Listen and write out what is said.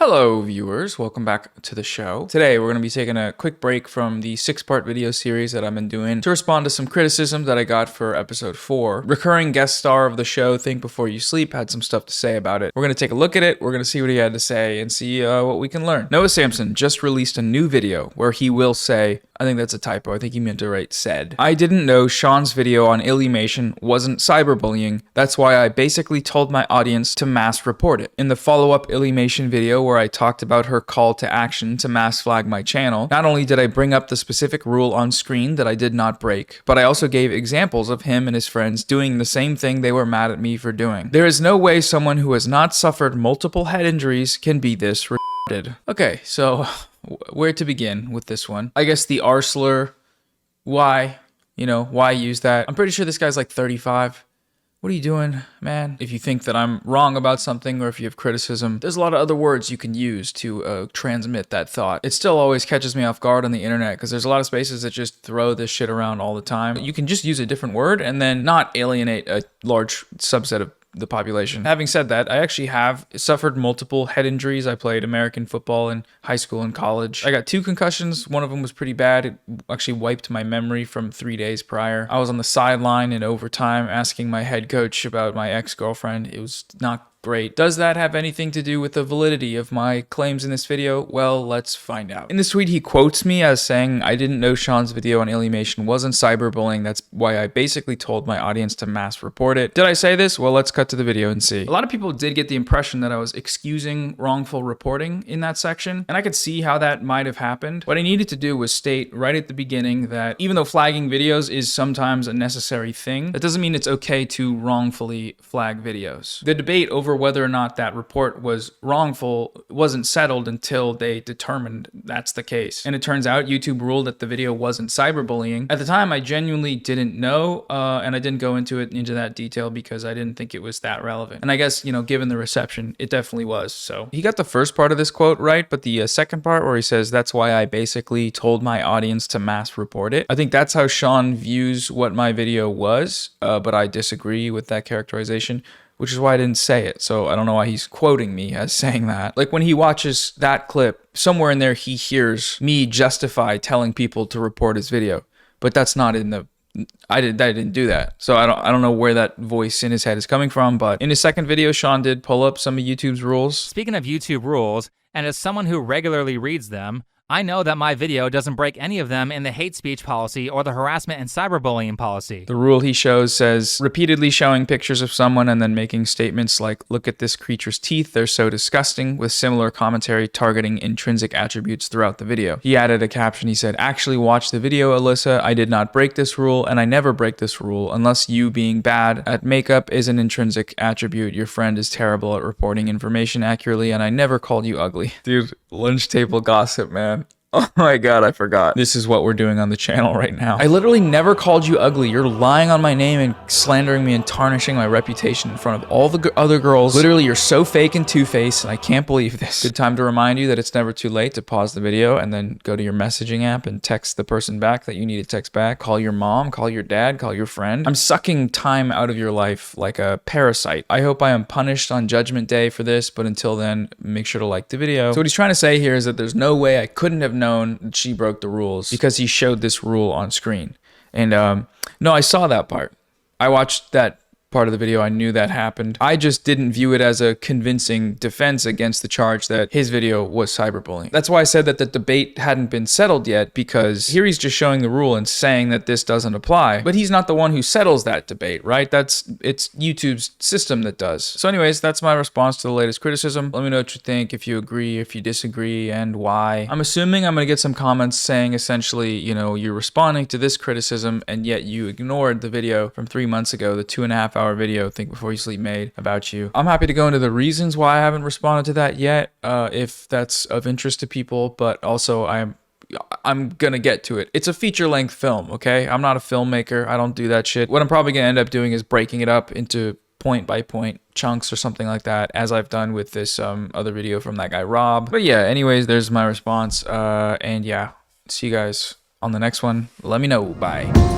Hello viewers, welcome back to the show. Today we're going to be taking a quick break from the 6-part video series that I've been doing to respond to some criticism that I got for episode 4. Recurring guest star of the show, Think Before You Sleep, had some stuff to say about it. We're going to take a look at it, we're going to see what he had to say, and see what we can learn. Noah Samson just released a new video where he will say, I think that's a typo, I think he meant to write said, I didn't know Sean's video on Illumation wasn't cyberbullying, that's why I basically told my audience to mass report it. In the follow-up Illumation video where I talked about her call to action to mass flag my channel, not only did I bring up the specific rule on screen that I did not break, but I also gave examples of him and his friends doing the same thing they were mad at me for doing. There is no way someone who has not suffered multiple head injuries can be this retarded. Okay, so where to begin with this one? I guess the R slur, why? Why use that? I'm pretty sure this guy's like 35. What are you doing, man? If you think that I'm wrong about something or if you have criticism, there's a lot of other words you can use to transmit that thought. It still always catches me off guard on the internet because there's a lot of spaces that just throw this shit around all the time. You can just use a different word and then not alienate a large subset of the population. Having said that, I actually have suffered multiple head injuries. I played American football in high school and college. I got 2 concussions. One of them was pretty bad. It actually wiped my memory from 3 days prior. I was on the sideline in overtime asking my head coach about my ex-girlfriend. It was not great. Does that have anything to do with the validity of my claims in this video? Well, let's find out. In this tweet, he quotes me as saying, I didn't know Sean's video on Illumation wasn't cyberbullying. That's why I basically told my audience to mass report it. Did I say this? Well, let's cut to the video and see. A lot of people did get the impression that I was excusing wrongful reporting in that section, and I could see how that might have happened. What I needed to do was state right at the beginning that even though flagging videos is sometimes a necessary thing, that doesn't mean it's okay to wrongfully flag videos. The debate over whether or not that report was wrongful wasn't settled until they determined that's the case. And it turns out YouTube ruled that the video wasn't cyberbullying. At the time, I genuinely didn't know, and I didn't go into that detail because I didn't think it was that relevant. And I guess, given the reception, it definitely was. So he got the first part of this quote right, but the second part where he says, that's why I basically told my audience to mass report it. I think that's how Sean views what my video was, but I disagree with that characterization, which is why I didn't say it. So I don't know why he's quoting me as saying that. Like when he watches that clip, somewhere in there he hears me justify telling people to report his video, but that's not in the, I didn't do that. So I don't know where that voice in his head is coming from, but in his second video, Sean did pull up some of YouTube's rules. Speaking of YouTube rules, and as someone who regularly reads them, I know that my video doesn't break any of them in the hate speech policy or the harassment and cyberbullying policy. The rule he shows says, repeatedly showing pictures of someone and then making statements like, look at this creature's teeth, they're so disgusting, with similar commentary targeting intrinsic attributes throughout the video. He added a caption, he said, actually watch the video, Alyssa, I did not break this rule and I never break this rule unless you being bad at makeup is an intrinsic attribute. Your friend is terrible at reporting information accurately and I never called you ugly. Dude, lunch table gossip, man. Oh my god, I forgot. This is what we're doing on the channel right now. I literally never called you ugly. You're lying on my name and slandering me and tarnishing my reputation in front of all the other girls. Literally, you're so fake and two-faced, and I can't believe this. Good time to remind you that it's never too late to pause the video and then go to your messaging app and text the person back that you need to text back. Call your mom, call your dad, call your friend. I'm sucking time out of your life like a parasite. I hope I am punished on Judgment Day for this, but until then, make sure to like the video. So what he's trying to say here is that there's no way I couldn't have known that she broke the rules because he showed this rule on screen. And no, I saw that part. I watched that part of the video. I knew that happened. I just didn't view it as a convincing defense against the charge that his video was cyberbullying. That's why I said that the debate hadn't been settled yet, because here he's just showing the rule and saying that this doesn't apply, but he's not the one who settles that debate, right? It's YouTube's system that does. So anyways, that's my response to the latest criticism. Let me know what you think, if you agree, if you disagree, and why. I'm assuming I'm gonna get some comments saying essentially, you're responding to this criticism and yet you ignored the video from 3 months ago, the 2.5-hour video Think Before You Sleep made about you. I'm happy to go into the reasons why I haven't responded to that yet, if that's of interest to people, but also I'm gonna get to it. It's a feature-length film, okay? I'm not a filmmaker. I don't do that shit. What I'm probably gonna end up doing is breaking it up into point-by-point chunks or something like that, as I've done with this other video from that guy Rob. But yeah, anyways, there's my response, and yeah, see you guys on the next one. Let me know. Bye.